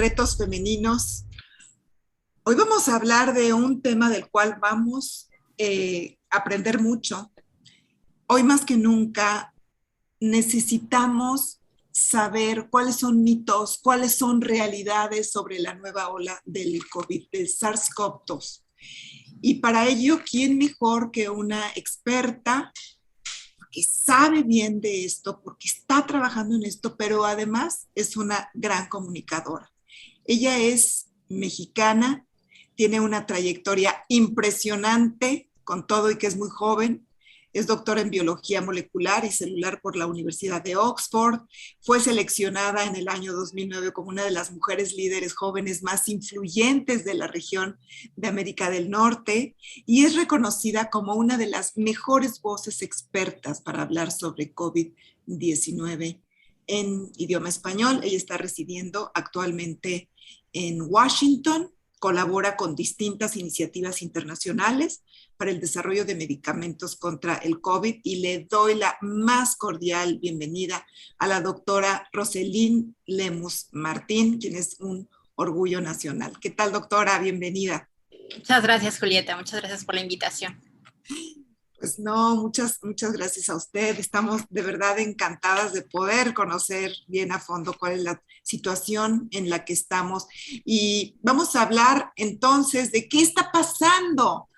retos femeninos. Hoy vamos a hablar de un tema del cual vamos a aprender mucho. Hoy más que nunca necesitamos saber cuáles son mitos, cuáles son realidades sobre la nueva ola del COVID, del SARS-CoV-2. Y para ello, ¿quién mejor que una experta que sabe bien de esto, porque está trabajando en esto, pero además es una gran comunicadora? Ella es mexicana, tiene una trayectoria impresionante con todo y que es muy joven. Es doctora en biología molecular y celular por la Universidad de Oxford. Fue seleccionada en el año 2009 como una de las mujeres líderes jóvenes más influyentes de la región de América del Norte y es reconocida como una de las mejores voces expertas para hablar sobre COVID-19 en idioma español. Ella está residiendo actualmente en Washington, colabora con distintas iniciativas internacionales para el desarrollo de medicamentos contra el COVID y le doy la más cordial bienvenida a la doctora Roselyn Lemus Martín, quien es un orgullo nacional. ¿Qué tal, doctora? Bienvenida. Muchas gracias, Julieta. Muchas gracias por la invitación. Pues no, muchas gracias a usted. Estamos de verdad encantadas de poder conocer bien a fondo cuál es la situación en la que estamos. Y vamos a hablar entonces de qué está pasando.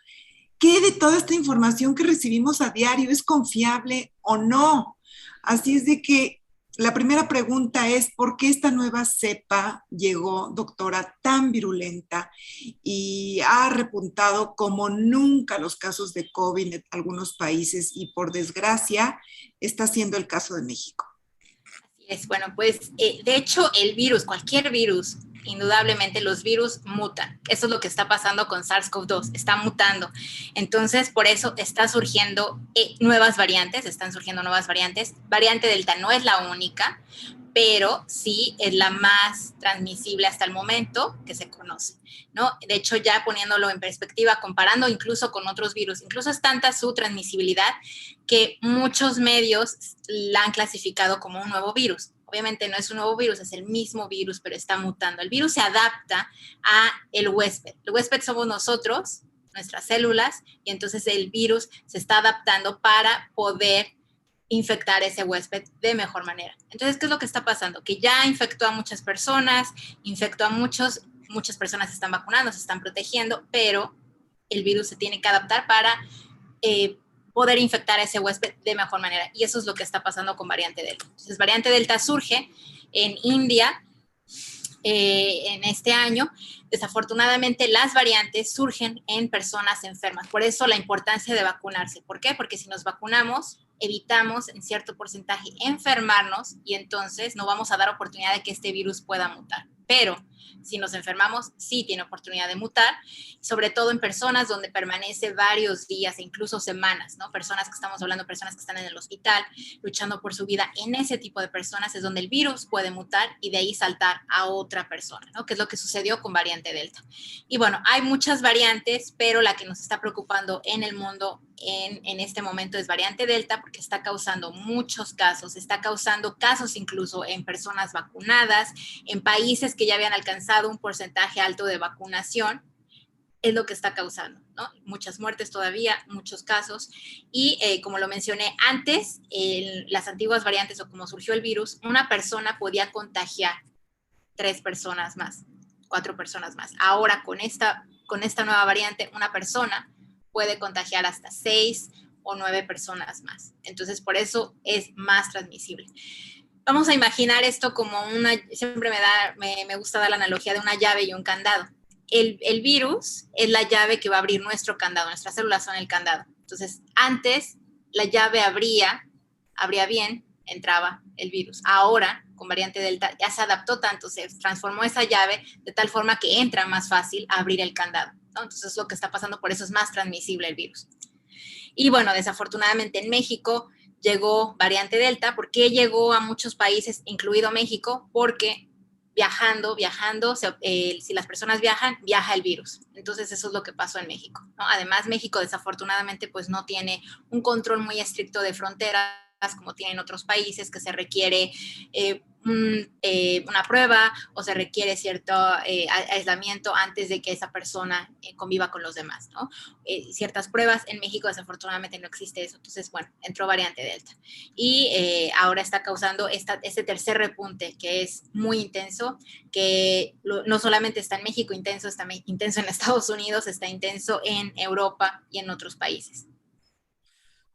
¿Qué de toda esta información que recibimos a diario es confiable o no? Así es de que la primera pregunta es, ¿por qué esta nueva cepa llegó, doctora, tan virulenta y ha repuntado como nunca los casos de COVID en algunos países y por desgracia está siendo el caso de México? Bueno, pues de hecho el virus, cualquier virus, indudablemente los virus mutan. Eso es lo que está pasando con SARS-CoV-2, está mutando. Entonces, por eso está surgiendo nuevas variantes, están surgiendo nuevas variantes. Variante Delta no es la única, pero sí es la más transmisible hasta el momento que se conoce, ¿no? De hecho, ya poniéndolo en perspectiva, comparando incluso con otros virus, incluso es tanta su transmisibilidad que muchos medios la han clasificado como un nuevo virus. Obviamente no es un nuevo virus, es el mismo virus, pero está mutando. El virus se adapta a el huésped. El huésped somos nosotros, nuestras células, y entonces el virus se está adaptando para poder infectar ese huésped de mejor manera. Entonces, ¿qué es lo que está pasando? Que ya infectó a muchas personas, infectó a muchas personas se están vacunando, se están protegiendo, pero el virus se tiene que adaptar para poder infectar a ese huésped de mejor manera. Y eso es lo que está pasando con variante Delta. Entonces, variante Delta surge en India en este año. Desafortunadamente, las variantes surgen en personas enfermas. Por eso la importancia de vacunarse. ¿Por qué? Porque si nos vacunamos, evitamos en cierto porcentaje enfermarnos y entonces no vamos a dar oportunidad de que este virus pueda mutar. Pero si nos enfermamos, sí tiene oportunidad de mutar, sobre todo en personas donde permanece varios días e incluso semanas, ¿no? Personas que estamos hablando, personas que están en el hospital luchando por su vida. En ese tipo de personas es donde el virus puede mutar y de ahí saltar a otra persona, ¿no? Que es lo que sucedió con variante Delta. Y bueno, hay muchas variantes, pero la que nos está preocupando en el mundo en este momento es variante Delta porque está causando muchos casos, está causando casos incluso en personas vacunadas, en países que ya habían alcanzado un porcentaje alto de vacunación, es lo que está causando, ¿no? Muchas muertes todavía, muchos casos. Y como lo mencioné antes, las antiguas variantes o como surgió el virus, una persona podía contagiar 3 personas más, 4 personas más. Ahora con esta nueva variante, una persona puede contagiar hasta 6 o 9 personas más. Entonces, por eso es más transmisible. Vamos a imaginar esto como siempre me gusta dar la analogía de una llave y un candado. El virus es la llave que va a abrir nuestro candado, nuestras células son el candado. Entonces, antes la llave abría bien, entraba el virus. Ahora, con variante Delta, ya se adaptó tanto, se transformó esa llave de tal forma que entra más fácil a abrir el candado, ¿no? Entonces, es lo que está pasando, por eso es más transmisible el virus. Y bueno, desafortunadamente en México llegó variante Delta. ¿Por qué llegó a muchos países, incluido México? Porque viajando, si las personas viajan, viaja el virus. Entonces eso es lo que pasó en México, ¿no? Además, México desafortunadamente pues no tiene un control muy estricto de fronteras, como tienen otros países, que se requiere una prueba o se requiere cierto aislamiento antes de que esa persona conviva con los demás, ¿no? Ciertas pruebas. En México desafortunadamente no existe eso, entonces, bueno, entró variante Delta. Y ahora está causando este tercer repunte que es muy intenso, que no solamente está en México intenso, está intenso en Estados Unidos, está intenso en Europa y en otros países.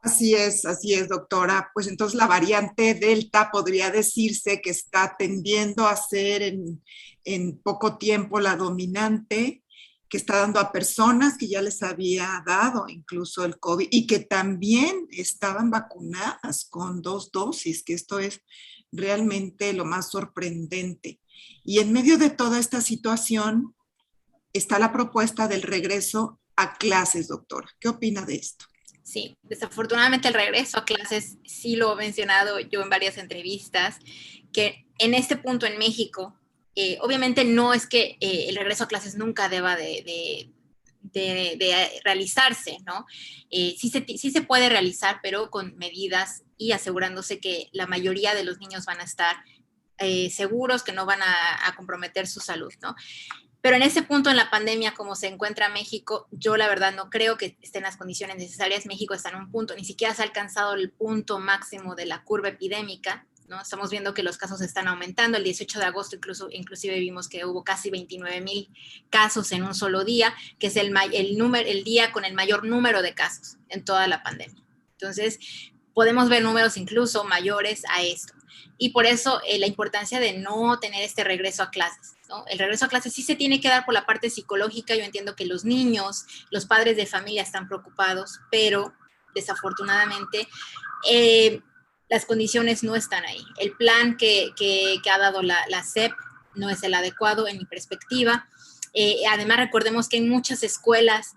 Así es, doctora. Pues entonces la variante Delta podría decirse que está tendiendo a ser en poco tiempo la dominante, que está dando a personas que ya les había dado incluso el COVID y que también estaban vacunadas con 2 dosis, que esto es realmente lo más sorprendente. Y en medio de toda esta situación está la propuesta del regreso a clases, doctora. ¿Qué opina de esto? Sí, desafortunadamente el regreso a clases, sí lo he mencionado yo en varias entrevistas, que en este punto en México, obviamente no es que el regreso a clases nunca deba de realizarse, ¿no? Sí se puede realizar, pero con medidas y asegurándose que la mayoría de los niños van a estar seguros, que no van a comprometer su salud, ¿no? Pero en ese punto en la pandemia, como se encuentra México, yo la verdad no creo que esté en las condiciones necesarias. México está en un punto, ni siquiera se ha alcanzado el punto máximo de la curva epidémica, ¿no? Estamos viendo que los casos están aumentando. El 18 de agosto inclusive vimos que hubo casi 29,000 casos en un solo día, que es el día con el mayor número de casos en toda la pandemia. Entonces, podemos ver números incluso mayores a esto. Y por eso la importancia de no tener este regreso a clases, ¿no? El regreso a clases sí se tiene que dar por la parte psicológica. Yo entiendo que los niños, los padres de familia están preocupados, pero desafortunadamente las condiciones no están ahí. El plan que ha dado la SEP no es el adecuado en mi perspectiva. Además, recordemos que hay muchas escuelas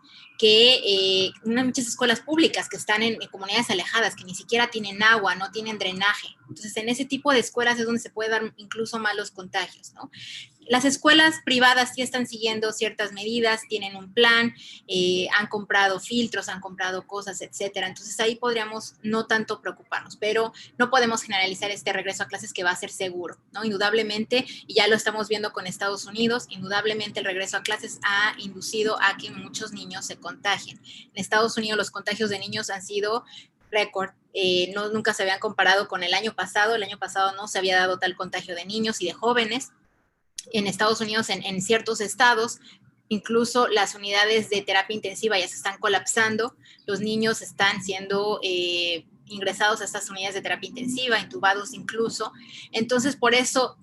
muchas escuelas públicas que están en comunidades alejadas, que ni siquiera tienen agua, no tienen drenaje. Entonces, en ese tipo de escuelas es donde se puede dar incluso malos contagios, ¿no? Las escuelas privadas sí están siguiendo ciertas medidas, tienen un plan, han comprado filtros, han comprado cosas, etcétera. Entonces, ahí podríamos no tanto preocuparnos, pero no podemos generalizar este regreso a clases que va a ser seguro, ¿no? Indudablemente, y ya lo estamos viendo con Estados Unidos, indudablemente el regreso a clases ha inducido a que muchos niños se contagien. En Estados Unidos los contagios de niños han sido récord. Nunca se habían comparado con el año pasado no se había dado tal contagio de niños y de jóvenes. En Estados Unidos, en ciertos estados, incluso las unidades de terapia intensiva ya se están colapsando, los niños están siendo ingresados a estas unidades de terapia intensiva, intubados incluso. Entonces, por eso,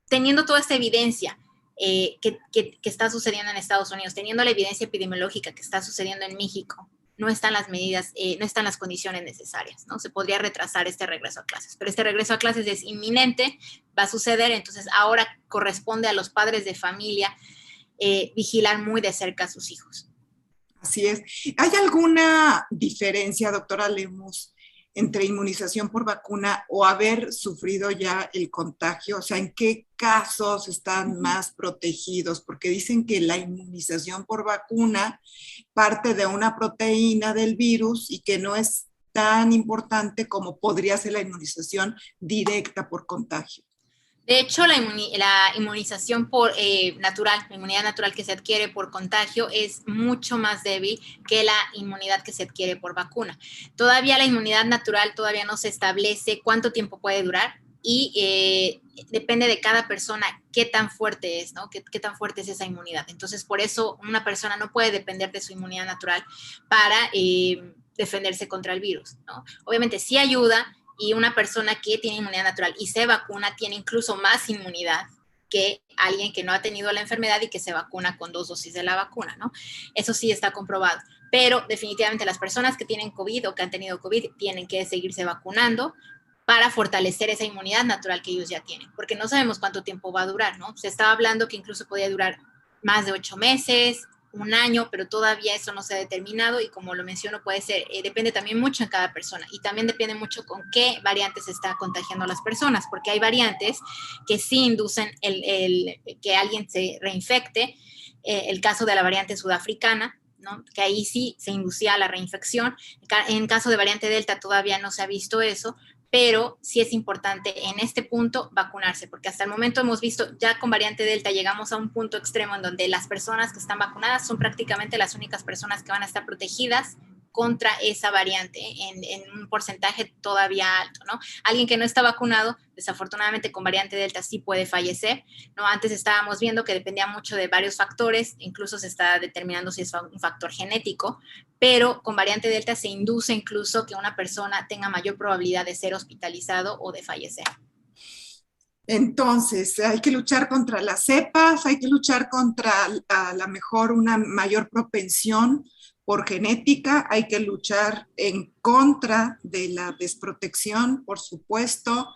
teniendo toda esta evidencia que está sucediendo en Estados Unidos, teniendo la evidencia epidemiológica que está sucediendo en México, no están las medidas, no están las condiciones necesarias, ¿no? Se podría retrasar este regreso a clases, pero este regreso a clases es inminente, va a suceder. Entonces ahora corresponde a los padres de familia vigilar muy de cerca a sus hijos. Así es. ¿Hay alguna diferencia, doctora Lemus, entre inmunización por vacuna o haber sufrido ya el contagio? O sea, ¿en qué casos están más protegidos? Porque dicen que la inmunización por vacuna parte de una proteína del virus y que no es tan importante como podría ser la inmunización directa por contagio. De hecho, la inmunización natural, la inmunidad natural que se adquiere por contagio es mucho más débil que la inmunidad que se adquiere por vacuna. Todavía la inmunidad natural todavía no se establece cuánto tiempo puede durar y depende de cada persona qué tan fuerte es, ¿no? Qué tan fuerte es esa inmunidad. Entonces, por eso una persona no puede depender de su inmunidad natural para defenderse contra el virus, ¿no? Obviamente sí ayuda, y una persona que tiene inmunidad natural y se vacuna tiene incluso más inmunidad que alguien que no ha tenido la enfermedad y que se vacuna con 2 dosis de la vacuna, ¿no? Eso sí está comprobado. Pero definitivamente las personas que tienen COVID o que han tenido COVID tienen que seguirse vacunando para fortalecer esa inmunidad natural que ellos ya tienen, porque no sabemos cuánto tiempo va a durar, ¿no? Se estaba hablando que incluso podía durar más de 8 meses, un año, pero todavía eso no se ha determinado y como lo menciono puede ser, depende también mucho en cada persona y también depende mucho con qué variantes se está contagiando a las personas, porque hay variantes que sí inducen que alguien se reinfecte, el caso de la variante sudafricana, ¿no? Que ahí sí se inducía la reinfección. En caso de variante Delta todavía no se ha visto eso, pero sí es importante en este punto vacunarse, porque hasta el momento hemos visto, ya con variante Delta llegamos a un punto extremo en donde las personas que están vacunadas son prácticamente las únicas personas que van a estar protegidas contra esa variante en un porcentaje todavía alto, ¿no? Alguien que no está vacunado, desafortunadamente con variante Delta sí puede fallecer, ¿no? Antes estábamos viendo que dependía mucho de varios factores, incluso se está determinando si es un factor genético, pero con variante Delta se induce incluso que una persona tenga mayor probabilidad de ser hospitalizado o de fallecer. Entonces, hay que luchar contra las cepas, hay que luchar contra a lo mejor una mayor propensión por genética, hay que luchar en contra de la desprotección, por supuesto.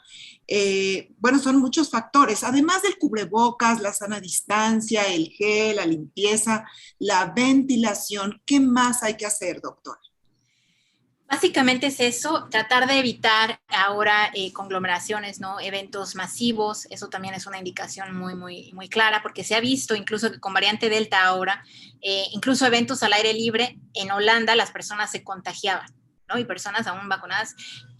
Bueno, son muchos factores, además del cubrebocas, la sana distancia, el gel, la limpieza, la ventilación. ¿Qué más hay que hacer, doctor? Básicamente es eso, tratar de evitar ahora conglomeraciones, ¿no? Eventos masivos, eso también es una indicación muy clara, porque se ha visto incluso que con variante Delta ahora, incluso eventos al aire libre, en Holanda las personas se contagiaban, ¿no? Y personas aún vacunadas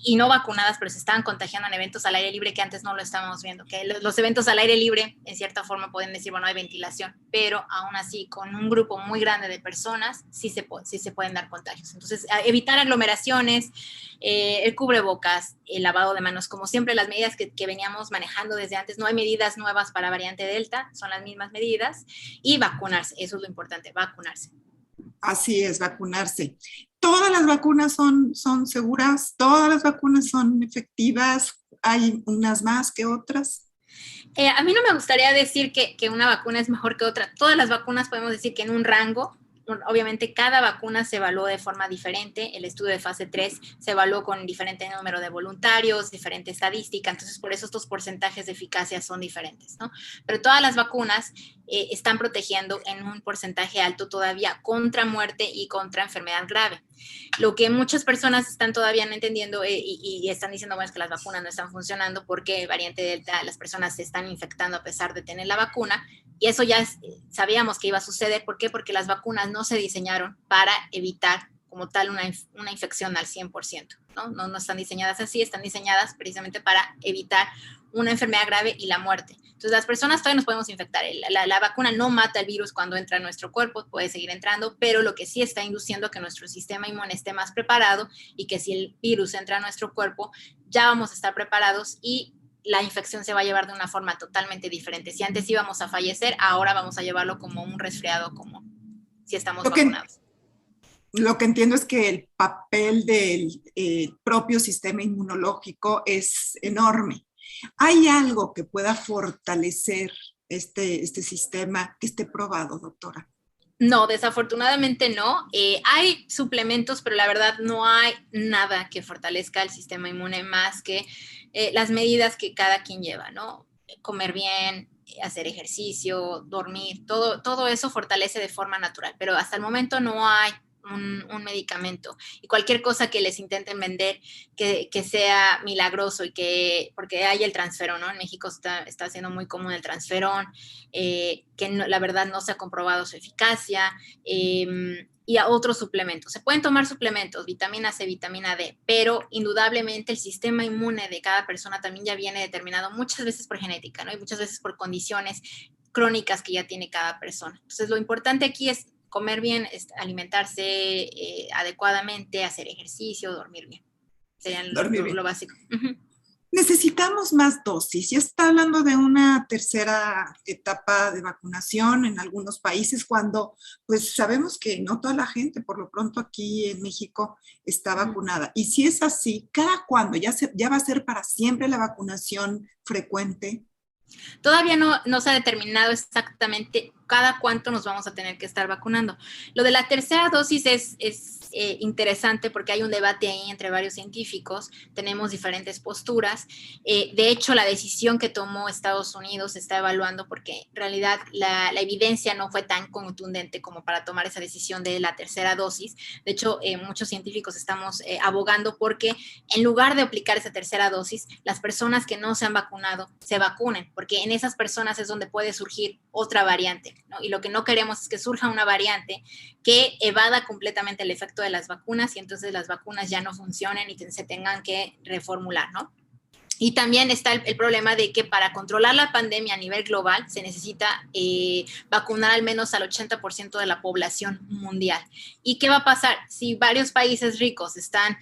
y no vacunadas, pero se estaban contagiando en eventos al aire libre que antes no lo estábamos viendo, que los eventos al aire libre, en cierta forma, pueden decir, bueno, hay ventilación, pero aún así, con un grupo muy grande de personas, sí se pueden dar contagios. Entonces, evitar aglomeraciones, el cubrebocas, el lavado de manos, como siempre, las medidas que veníamos manejando desde antes, no hay medidas nuevas para variante Delta, son las mismas medidas, y vacunarse, eso es lo importante, vacunarse. Así es, vacunarse. Todas las vacunas son seguras, todas las vacunas son efectivas, hay unas más que otras. A mí no me gustaría decir que una vacuna es mejor que otra. Todas las vacunas podemos decir que en un rango, obviamente cada vacuna se evaluó de forma diferente. El estudio de fase 3 se evaluó con diferente número de voluntarios, diferente estadística, entonces por eso estos porcentajes de eficacia son diferentes, ¿no? Pero todas las vacunas están protegiendo en un porcentaje alto todavía contra muerte y contra enfermedad grave. Lo que muchas personas están todavía no entendiendo y están diciendo, bueno, es que las vacunas no están funcionando porque variante Delta, las personas se están infectando a pesar de tener la vacuna, y eso ya sabíamos que iba a suceder. ¿Por qué? Porque las vacunas no se diseñaron para evitar como tal una infección al 100%, ¿no? No están diseñadas así, están diseñadas precisamente para evitar una enfermedad grave y la muerte. Entonces, las personas todavía nos podemos infectar. La vacuna no mata el virus cuando entra a nuestro cuerpo, puede seguir entrando, pero lo que sí está induciendo que nuestro sistema inmune esté más preparado y que si el virus entra a nuestro cuerpo, ya vamos a estar preparados y la infección se va a llevar de una forma totalmente diferente. Si antes íbamos a fallecer, ahora vamos a llevarlo como un resfriado común, si estamos vacunados. Lo que entiendo es que el papel del propio sistema inmunológico es enorme. ¿Hay algo que pueda fortalecer este sistema que esté probado, doctora? No, desafortunadamente no. Hay suplementos, pero la verdad no hay nada que fortalezca el sistema inmune más que las medidas que cada quien lleva, ¿no? Comer bien, hacer ejercicio, dormir, todo eso fortalece de forma natural, pero hasta el momento no hay un medicamento, y cualquier cosa que les intenten vender que sea milagroso y porque hay el transferón, ¿no? En México está siendo muy común el transferón, que no, la verdad no se ha comprobado su eficacia, y a otros suplementos. Se pueden tomar suplementos, vitamina C, vitamina D, pero indudablemente el sistema inmune de cada persona también ya viene determinado muchas veces por genética, ¿no? Y muchas veces por condiciones crónicas que ya tiene cada persona. Entonces, lo importante aquí es comer bien, alimentarse adecuadamente, hacer ejercicio, dormir bien. Serían lo básico. Uh-huh. Necesitamos más dosis. Ya está hablando de una tercera etapa de vacunación en algunos países cuando pues sabemos que no toda la gente, por lo pronto aquí en México, está vacunada. Y si es así, ¿cada cuándo? ¿Ya va a ser para siempre la vacunación frecuente? Todavía no se ha determinado exactamente cada cuánto nos vamos a tener que estar vacunando. Lo de la tercera dosis es interesante porque hay un debate ahí entre varios científicos, tenemos diferentes posturas. De hecho, la decisión que tomó Estados Unidos se está evaluando porque en realidad la evidencia no fue tan contundente como para tomar esa decisión de la tercera dosis. De hecho, muchos científicos estamos abogando porque en lugar de aplicar esa tercera dosis, las personas que no se han vacunado se vacunen, porque en esas personas es donde puede surgir otra variante, ¿no? Y lo que no queremos es que surja una variante que evada completamente el efecto de las vacunas y entonces las vacunas ya no funcionen y se tengan que reformular, ¿no? Y también está el problema de que para controlar la pandemia a nivel global se necesita vacunar al menos al 80% de la población mundial. ¿Y qué va a pasar? Si varios países ricos están,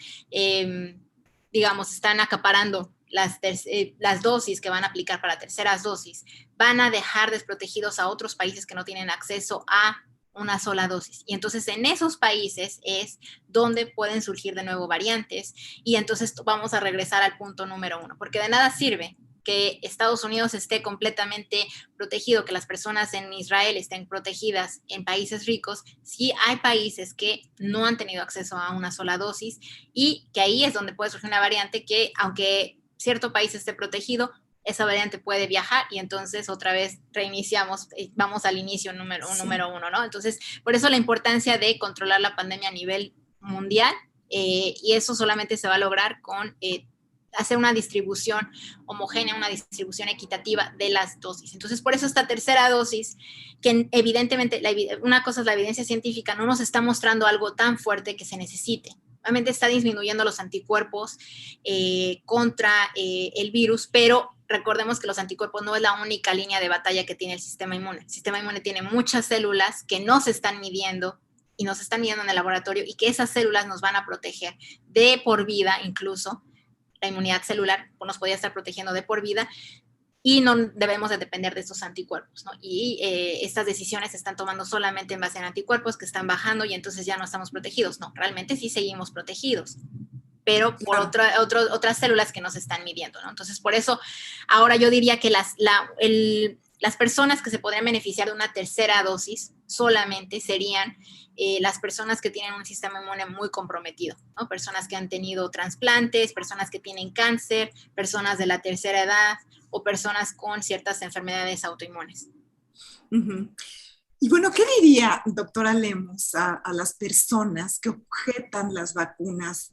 digamos, están acaparando las dosis que van a aplicar para terceras dosis, van a dejar desprotegidos a otros países que no tienen acceso a una sola dosis. Y entonces en esos países es donde pueden surgir de nuevo variantes y entonces vamos a regresar al punto número 1, porque de nada sirve que Estados Unidos esté completamente protegido, que las personas en Israel estén protegidas en países ricos, si hay países que no han tenido acceso a una sola dosis y que ahí es donde puede surgir una variante que, aunque cierto país esté protegido, esa variante puede viajar y entonces otra vez reiniciamos, vamos al inicio número 1, ¿no? Entonces, por eso la importancia de controlar la pandemia a nivel mundial y eso solamente se va a lograr con hacer una distribución homogénea, una distribución equitativa de las dosis. Entonces, por eso esta tercera dosis, que evidentemente, una cosa es la evidencia científica, no nos está mostrando algo tan fuerte que se necesite. Obviamente está disminuyendo los anticuerpos contra el virus, pero recordemos que los anticuerpos no es la única línea de batalla que tiene el sistema inmune. El sistema inmune tiene muchas células que no se están midiendo y no se están midiendo en el laboratorio y que esas células nos van a proteger de por vida, incluso la inmunidad celular nos podría estar protegiendo de por vida y no debemos de depender de estos anticuerpos, ¿no? Y estas decisiones se están tomando solamente en base a anticuerpos que están bajando y entonces ya no estamos protegidos. No, realmente sí seguimos protegidos, pero por otras células que nos están midiendo, ¿no? Entonces, por eso, ahora yo diría que las personas que se podrían beneficiar de una tercera dosis solamente serían las personas que tienen un sistema inmune muy comprometido, ¿no? Personas que han tenido trasplantes, personas que tienen cáncer, personas de la tercera edad o personas con ciertas enfermedades autoinmunes. Uh-huh. Y bueno, ¿qué diría, doctora Lemos, a las personas que objetan las vacunas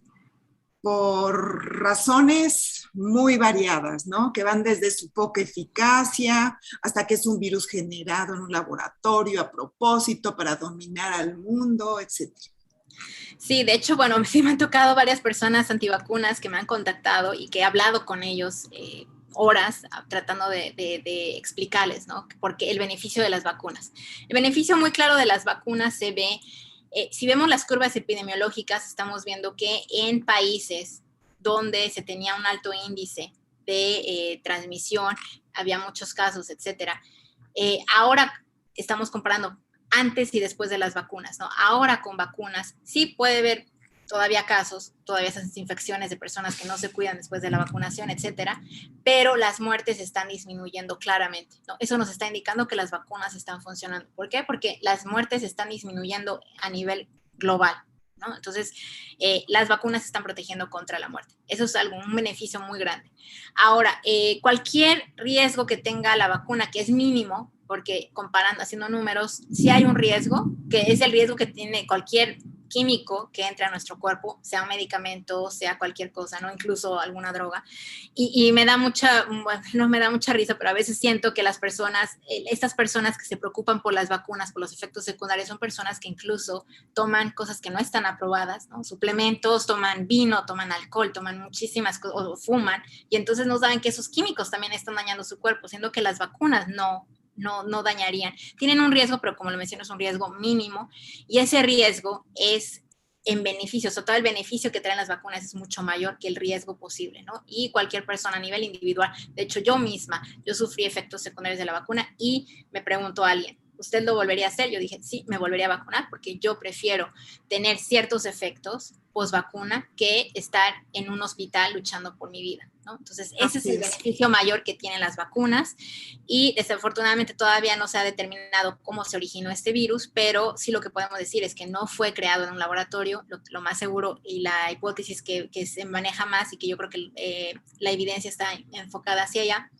por razones muy variadas, ¿no? Que van desde su poca eficacia hasta que es un virus generado en un laboratorio a propósito para dominar al mundo, etcétera? Sí, de hecho, bueno, sí me han tocado varias personas antivacunas que me han contactado y que he hablado con ellos horas tratando de explicarles, ¿no? Porque el beneficio de las vacunas. El beneficio muy claro de las vacunas se ve, si vemos las curvas epidemiológicas, estamos viendo que en países donde se tenía un alto índice de transmisión, había muchos casos, etcétera. Ahora estamos comparando antes y después de las vacunas, ¿no? Ahora con vacunas sí puede haber todavía casos, todavía esas infecciones de personas que no se cuidan después de la vacunación, etcétera, pero las muertes están disminuyendo claramente, ¿no? Eso nos está indicando que las vacunas están funcionando. ¿Por qué? Porque las muertes están disminuyendo a nivel global, ¿no? Entonces, las vacunas están protegiendo contra la muerte. Eso es un beneficio muy grande. Ahora, cualquier riesgo que tenga la vacuna, que es mínimo, porque comparando, haciendo números, sí hay un riesgo, que es el riesgo que tiene cualquier químico que entre a nuestro cuerpo, sea un medicamento, sea cualquier cosa, ¿no? Incluso alguna droga. Y me da bueno, no me da mucha risa, pero a veces siento que las personas, estas personas que se preocupan por las vacunas, por los efectos secundarios, son personas que incluso toman cosas que no están aprobadas, ¿no? Suplementos, toman vino, toman alcohol, toman muchísimas cosas, o fuman, y entonces no saben que esos químicos también están dañando su cuerpo, siendo que las vacunas no dañarían. Tienen un riesgo, pero como lo menciono, es un riesgo mínimo y ese riesgo es en beneficio, o sea, todo el beneficio que traen las vacunas es mucho mayor que el riesgo posible, ¿no? Y cualquier persona a nivel individual, de hecho yo misma, yo sufrí efectos secundarios de la vacuna y me preguntó a alguien, ¿usted lo volvería a hacer? Yo dije, sí, me volvería a vacunar porque yo prefiero tener ciertos efectos post vacuna que estar en un hospital luchando por mi vida, ¿no? Entonces, ese es el beneficio mayor que tienen las vacunas y desafortunadamente todavía no se ha determinado cómo se originó este virus, pero sí lo que podemos decir es que no fue creado en un laboratorio, lo más seguro y la hipótesis que se maneja más y que yo creo que la evidencia está enfocada hacia allá,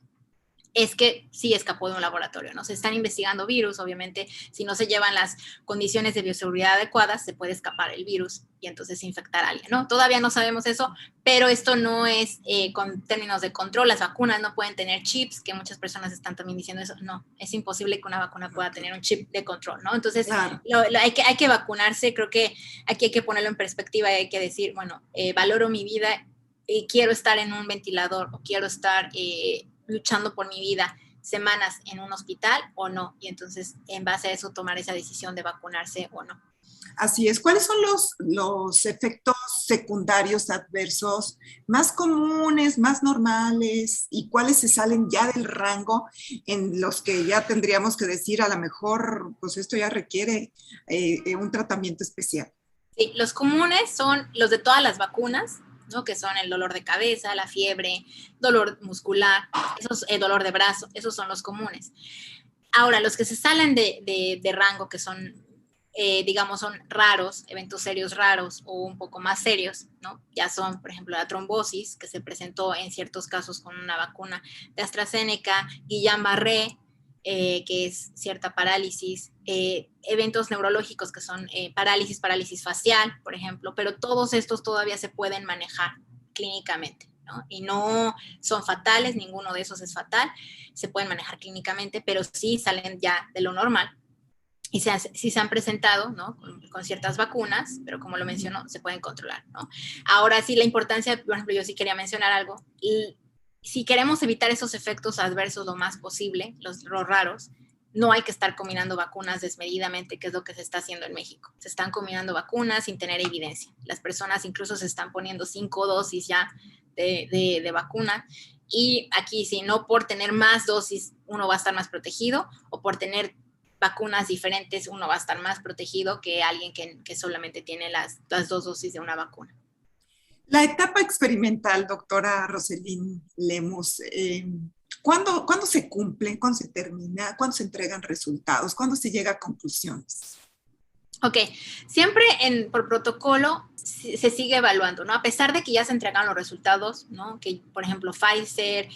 es que sí escapó de un laboratorio, ¿no? Se están investigando virus, obviamente, si no se llevan las condiciones de bioseguridad adecuadas, se puede escapar el virus y entonces infectar a alguien, ¿no? Todavía no sabemos eso, pero esto no es con términos de control. Las vacunas no pueden tener chips, que muchas personas están también diciendo eso. No, es imposible que una vacuna pueda tener un chip de control, ¿no? Entonces, claro, hay que vacunarse. Creo que aquí hay que ponerlo en perspectiva y hay que decir, bueno, valoro mi vida y quiero estar en un ventilador o quiero estar luchando por mi vida semanas en un hospital o no, y entonces en base a eso tomar esa decisión de vacunarse o no. Así es. ¿Cuáles son los efectos secundarios adversos más comunes, más normales, y cuáles se salen ya del rango en los que ya tendríamos que decir a lo mejor, pues esto ya requiere un tratamiento especial? Sí, los comunes son los de todas las vacunas, ¿no? Que son el dolor de cabeza, la fiebre, dolor muscular, dolor de brazo, esos son los comunes. Ahora, los que se salen de rango, que son, digamos, son raros, eventos serios raros o un poco más serios, ¿no? Ya son, por ejemplo, la trombosis, que se presentó en ciertos casos con una vacuna de AstraZeneca, Guillain-Barré, que es cierta parálisis, eventos neurológicos que son parálisis facial, por ejemplo, pero todos estos todavía se pueden manejar clínicamente, ¿no? Y no son fatales, ninguno de esos es fatal, se pueden manejar clínicamente, pero sí salen ya de lo normal. Y sí se han presentado, ¿no? Con ciertas vacunas, pero como lo mencionó, se pueden controlar, ¿no? Ahora sí, la importancia, por ejemplo, yo sí quería mencionar algo, y si queremos evitar esos efectos adversos lo más posible, los raros, no hay que estar combinando vacunas desmedidamente, que es lo que se está haciendo en México. Se están combinando vacunas sin tener evidencia. Las personas incluso se están poniendo 5 dosis ya de vacuna, y aquí sí, no por tener más dosis uno va a estar más protegido, o por tener vacunas diferentes uno va a estar más protegido que alguien que solamente tiene las 2 dosis de una vacuna. La etapa experimental, doctora Roselyn Lemus, ¿cuándo se cumple? ¿Cuándo se termina? ¿Cuándo se entregan resultados? ¿Cuándo se llega a conclusiones? Ok, siempre por protocolo se sigue evaluando, ¿no? A pesar de que ya se entregaron los resultados, ¿no? Que, por ejemplo, Pfizer,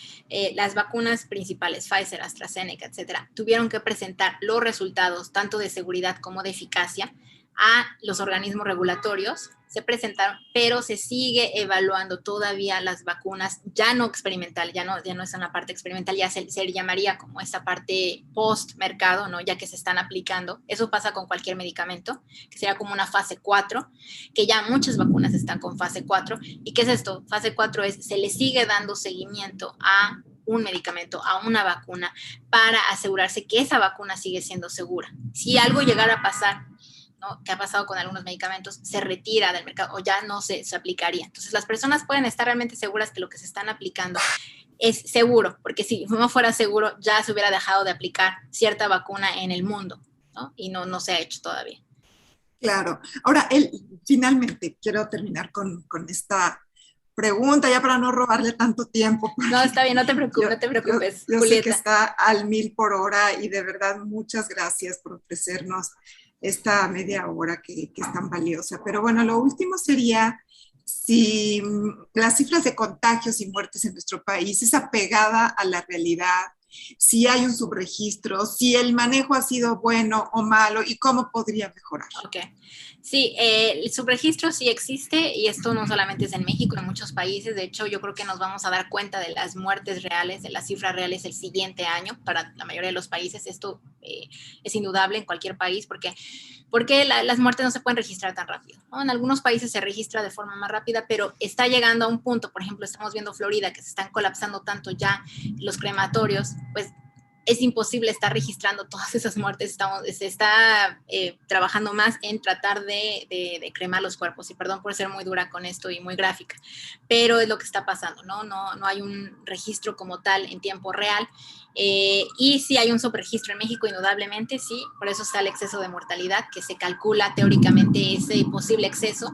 las vacunas principales, Pfizer, AstraZeneca, etcétera, tuvieron que presentar los resultados, tanto de seguridad como de eficacia, a los organismos regulatorios. Se presentaron, pero se sigue evaluando todavía las vacunas, ya no experimental, ya no es una parte experimental, ya se llamaría como esta parte post-mercado, ¿no? Ya que se están aplicando. Eso pasa con cualquier medicamento, que sería como una fase 4, que ya muchas vacunas están con fase 4. ¿Y qué es esto? Fase 4 es, se le sigue dando seguimiento a un medicamento, a una vacuna, para asegurarse que esa vacuna sigue siendo segura. Si algo llegara a pasar, ¿no? Que ha pasado con algunos medicamentos, se retira del mercado o ya no se aplicaría. Entonces, las personas pueden estar realmente seguras que lo que se están aplicando es seguro, porque si no fuera seguro, ya se hubiera dejado de aplicar cierta vacuna en el mundo, ¿no? Y no se ha hecho todavía. Claro. Ahora, finalmente, quiero terminar con esta pregunta, ya para no robarle tanto tiempo. No, está bien, no te preocupes, yo sé que está al 1000 por hora, y de verdad muchas gracias por ofrecernos esta media hora que es tan valiosa. Pero bueno, lo último sería si las cifras de contagios y muertes en nuestro país es apegada a la realidad, si hay un subregistro, si el manejo ha sido bueno o malo y cómo podría mejorar. Ok. Sí, el subregistro sí existe, y esto no solamente es en México, en muchos países. De hecho, yo creo que nos vamos a dar cuenta de las muertes reales, de las cifras reales el siguiente año para la mayoría de los países. Esto es indudable en cualquier país, porque las muertes no se pueden registrar tan rápido, ¿no? En algunos países se registra de forma más rápida, pero está llegando a un punto, por ejemplo, estamos viendo Florida, que se están colapsando tanto ya los crematorios, pues es imposible estar registrando todas esas muertes. Se está trabajando más en tratar de cremar los cuerpos, y perdón por ser muy dura con esto y muy gráfica, pero es lo que está pasando, ¿no? No hay un registro como tal en tiempo real, y sí hay un subregistro en México, indudablemente, sí, por eso está el exceso de mortalidad, que se calcula teóricamente ese posible exceso.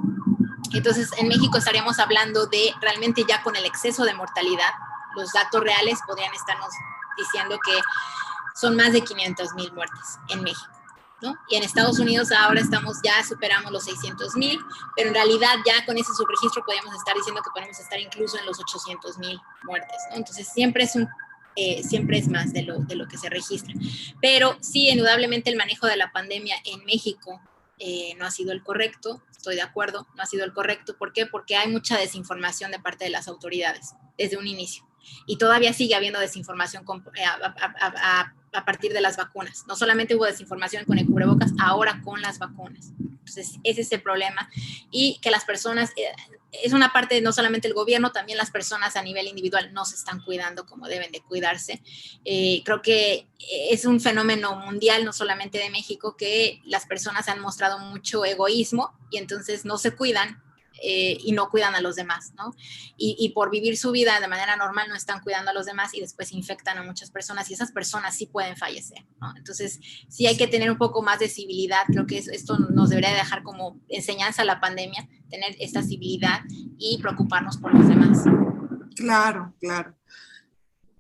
Entonces, en México estaríamos hablando de realmente ya con el exceso de mortalidad, los datos reales podrían estarnos diciendo que son más de 500,000 muertes en México, ¿no? Y en Estados Unidos ahora ya superamos los 600,000, pero en realidad ya con ese subregistro podríamos estar diciendo que podemos estar incluso en los 800,000 muertes, ¿no? Entonces siempre es siempre es más de lo que se registra. Pero sí, indudablemente el manejo de la pandemia en México no ha sido el correcto, estoy de acuerdo, no ha sido el correcto. ¿Por qué? Porque hay mucha desinformación de parte de las autoridades desde un inicio. Y todavía sigue habiendo desinformación a partir de las vacunas. No solamente hubo desinformación con el cubrebocas, ahora con las vacunas. Entonces, ese es el problema. Y que las personas, es una parte no solamente el gobierno, también las personas a nivel individual no se están cuidando como deben de cuidarse. Creo que es un fenómeno mundial, no solamente de México, que las personas han mostrado mucho egoísmo y entonces no se cuidan. Y no cuidan a los demás, ¿no? Y por vivir su vida de manera normal no están cuidando a los demás y después infectan a muchas personas y esas personas sí pueden fallecer, ¿no? Entonces sí hay que tener un poco más de civilidad. Creo que esto nos debería dejar como enseñanza a la pandemia, tener esta civilidad y preocuparnos por los demás. Claro, claro.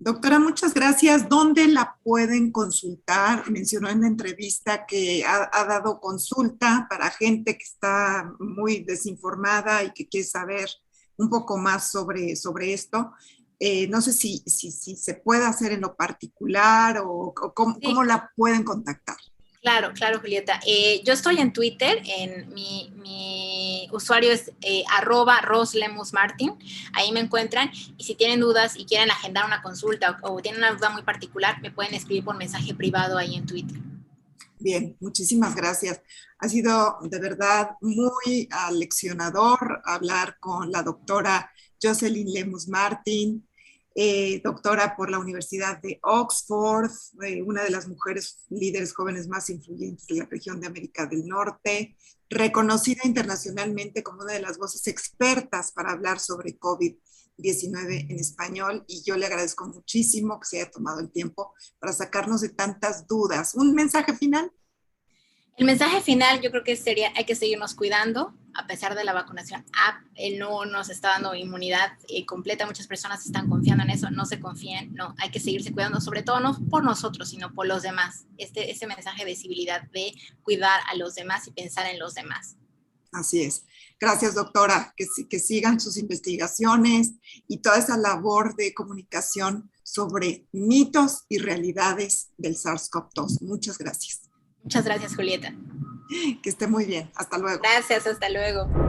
Doctora, muchas gracias. ¿Dónde la pueden consultar? Mencionó en la entrevista que ha dado consulta para gente que está muy desinformada y que quiere saber un poco más sobre esto. No sé si se puede hacer en lo particular o cómo la pueden contactar. Claro, claro, Julieta. Yo estoy en Twitter, en mi usuario es @roslemusmartin, ahí me encuentran, y si tienen dudas y quieren agendar una consulta o tienen una duda muy particular, me pueden escribir por mensaje privado ahí en Twitter. Bien, muchísimas gracias. Ha sido de verdad muy aleccionador hablar con la doctora Jocelyn Lemus Martin, doctora por la Universidad de Oxford, una de las mujeres líderes jóvenes más influyentes de la región de América del Norte, reconocida internacionalmente como una de las voces expertas para hablar sobre COVID-19 en español, y yo le agradezco muchísimo que se haya tomado el tiempo para sacarnos de tantas dudas. ¿Un mensaje final? El mensaje final yo creo que sería, hay que seguirnos cuidando, a pesar de la vacunación. No nos está dando inmunidad completa, muchas personas están confiando en eso, no se confíen, no, hay que seguirse cuidando, sobre todo no por nosotros, sino por los demás. Ese mensaje de civilidad, de cuidar a los demás y pensar en los demás. Así es. Gracias, doctora. Que sigan sus investigaciones y toda esa labor de comunicación sobre mitos y realidades del SARS-CoV-2. Muchas gracias. Muchas gracias, Julieta. Que esté muy bien. Hasta luego. Gracias, hasta luego.